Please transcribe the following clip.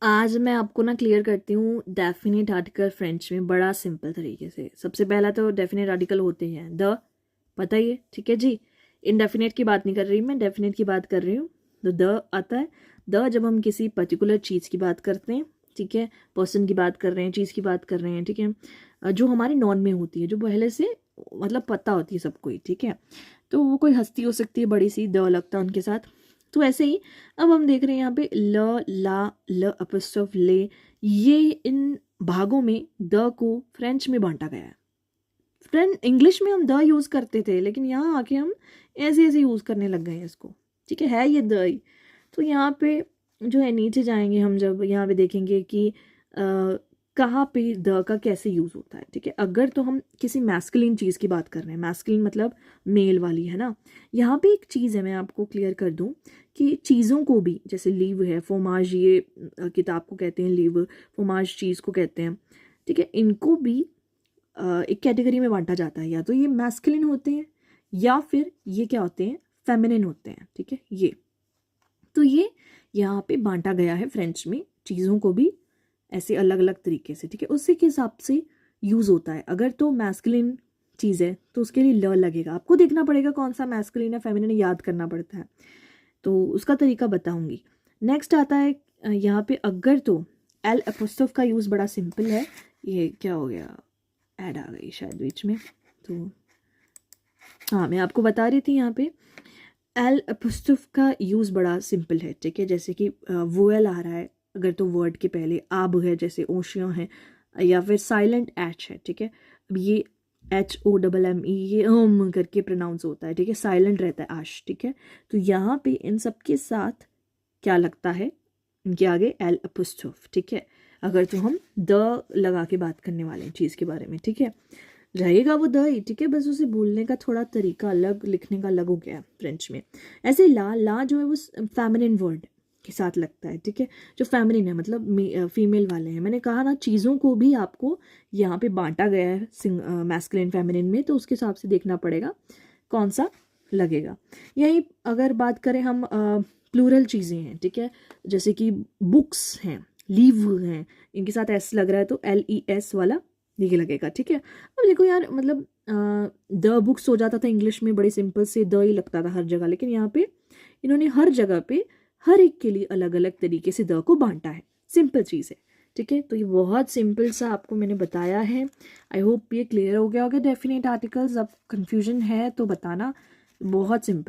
आज मैं आपको ना क्लियर करती हूँ डेफिनेट आर्टिकल फ्रेंच में बड़ा सिंपल तरीके से। सबसे पहला तो डेफिनेट आर्टिकल होते हैं द, पता ही है, ठीक है जी। इनडेफिनेट की बात नहीं कर रही मैं, डेफिनेट की बात कर रही हूँ। तो द आता है। द जब हम किसी पर्टिकुलर चीज़ की बात करते हैं, ठीक है, पर्सन की बात कर रहे हैं, चीज़ की बात कर रहे हैं, ठीक है, जो हमारे नॉन में होती है, जो पहले से मतलब पता होती है सबको ही, ठीक है। तो वो कोई हस्ती हो सकती है बड़ी सी, द लगता है उनके साथ। तो ऐसे ही अब हम देख रहे हैं यहाँ पे ल, ला, ल अपॉस्ट्रोफ ले, ये इन भागों में द को फ्रेंच में बांटा गया है। फ्रेंच इंग्लिश में हम द यूज़ करते थे, लेकिन यहाँ आके हम ऐसे ऐसे यूज़ करने लग गए हैं इसको, ठीक है ये द ही। तो यहाँ पे जो है नीचे जाएंगे हम, जब यहाँ पे देखेंगे कि कहाँ पे द का कैसे यूज़ होता है, ठीक है। अगर तो हम किसी मैस्कुलिन चीज़ की बात कर रहे हैं, मैस्कुलिन मतलब मेल वाली, है ना। यहाँ पे एक चीज़ है, मैं आपको क्लियर कर दूँ कि चीज़ों को भी, जैसे लीव है, फोमाज, ये किताब को कहते हैं लीव, फोमाज चीज़ को कहते हैं, ठीक है। इनको भी एक कैटेगरी में बांटा जाता है, या तो ये मैस्कुलिन होते हैं या फिर ये क्या होते हैं, फेमिनिन होते हैं, ठीक है। ये तो ये यहाँ पे बांटा गया है फ्रेंच में, चीज़ों को भी ऐसे अलग अलग तरीके से, ठीक है। उसी के हिसाब से यूज़ होता है। अगर तो मैस्कुलिन चीज़ है तो उसके लिए ल लगेगा, आपको देखना पड़ेगा कौन सा मैस्कुलिन है फेमिनिन, याद करना पड़ता है, तो उसका तरीका बताऊंगी। नेक्स्ट आता है यहाँ पे अगर तो एल एपोस्ट्रोफ का यूज़ बड़ा सिंपल है। ये क्या हो गया, ऐड आ गई शायद बीच में, तो हाँ मैं आपको बता रही थी यहाँ पे एल एपोस्ट्रोफ का यूज़ बड़ा सिंपल है, ठीक है। जैसे कि वोएल आ रहा है अगर तो वर्ड के पहले, आब है जैसे ओशियन है, या फिर साइलेंट एच है, ठीक है। अब ये HOMME ये करके प्रोनाउंस होता है, ठीक है, साइलेंट रहता है आश, ठीक है। तो यहाँ पे इन सब के साथ क्या लगता है, इनके आगे एल एपोस्ट्रोफ, ठीक है। अगर तो हम द लगा के बात करने वाले हैं चीज़ के बारे में, ठीक है, रहेगा वो द ही, ठीक है। बस उसे बोलने का थोड़ा तरीका अलग, लिखने का अलग हो गया फ्रेंच में। ऐसे ला, ला जो है वो फेमिनिन वर्ड के साथ लगता है, ठीक है, जो फेमिनिन है मतलब फीमेल वाले हैं। मैंने कहा ना चीज़ों को भी आपको यहाँ पे बांटा गया है मैस्कुलिन फेमिनिन में, तो उसके हिसाब से देखना पड़ेगा कौन सा लगेगा। यही अगर बात करें हम प्लूरल चीज़ें हैं, ठीक है, जैसे कि बुक्स हैं, लीव हैं, इनके साथ एस लग रहा है तो LES वाला ये लगेगा, ठीक है। अब देखो यार, मतलब द बुक्स हो जाता था इंग्लिश में, बड़े सिंपल से द ही लगता था हर जगह, लेकिन यहाँ पे इन्होंने हर जगह पे हर एक के लिए अलग अलग तरीके से द को बांटा है। सिंपल चीज़ है, ठीक है। तो ये बहुत सिंपल सा आपको मैंने बताया है। आई होप ये क्लियर हो गया होगा डेफिनेट आर्टिकल्स। अब कंफ्यूजन है तो बताना, बहुत सिंपल।